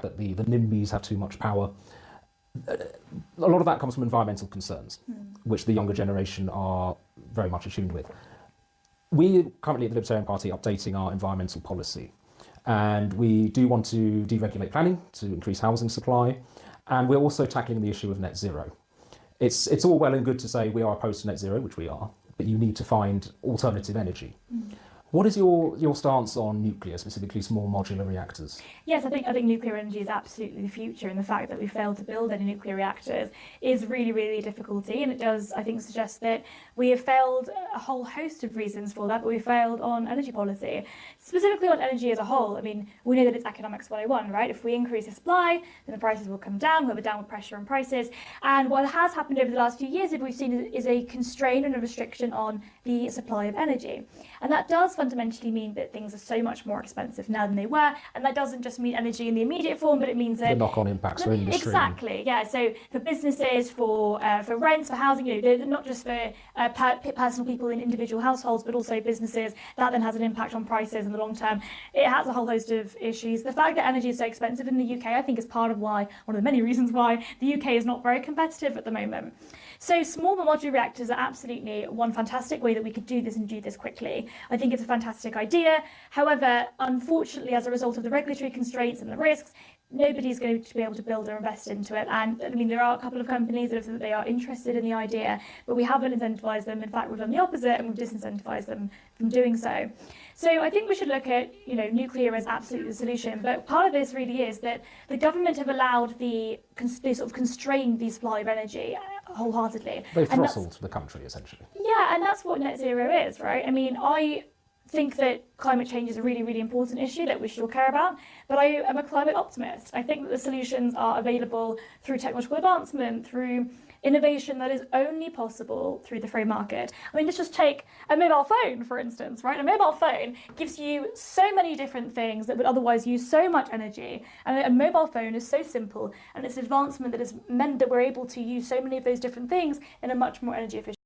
that the NIMBYs have too much power. A lot of that comes from environmental concerns, which the younger generation are very much attuned with. We currently at the Libertarian Party are updating our environmental policy, and we do want to deregulate planning to increase housing supply, and we're also tackling the issue of net zero. It's all well and good to say we are opposed to net zero, which we are, but you need to find alternative energy. What is your stance on nuclear, specifically small modular reactors? Yes, I think nuclear energy is absolutely the future, and the fact that we failed to build any nuclear reactors is really, really a difficulty, and it does, I think, suggest that we have failed a whole host of reasons for that, but we failed on energy policy. Specifically on energy as a whole, I mean, we know that it's economics 101, right? If we increase the supply, then the prices will come down, we'll have a downward pressure on prices, and what has happened over the last few years, we've seen is a constraint and a restriction on the supply of energy, and that does fundamentally mean that things are so much more expensive now than they were, and that doesn't just mean energy in the immediate form, but it means that the knock-on impacts for industry. Exactly, yeah. So for businesses, for rents, for housing, they're not just for personal people in individual households, but also businesses. That then has an impact on prices in the long term. It has a whole host of issues. The fact that energy is so expensive in the UK, I think, is part of why, one of the many reasons why the UK is not very competitive at the moment. So small modular reactors are absolutely one fantastic way that we could do this and do this quickly. I think it's a fantastic idea. However, unfortunately, as a result of the regulatory constraints and the risks, nobody's going to be able to build or invest into it. And I mean, there are a couple of companies that have said that they are interested in the idea, but we haven't incentivized them. In fact, we've done the opposite, and we've disincentivized them from doing so. So I think we should look at, nuclear as absolutely the solution. But part of this really is that the government have allowed they sort of constrain the supply of energy wholeheartedly. They've throttled the country, essentially. Yeah, and that's what net zero is, right? I mean, I think that climate change is a really, really important issue that we should all care about, but I am a climate optimist. I think that the solutions are available through technological advancement, through innovation that is only possible through the free market. I mean, let's just take a mobile phone, for instance, right? A mobile phone gives you so many different things that would otherwise use so much energy, and a mobile phone is so simple, and it's an advancement that has meant that we're able to use so many of those different things in a much more energy efficient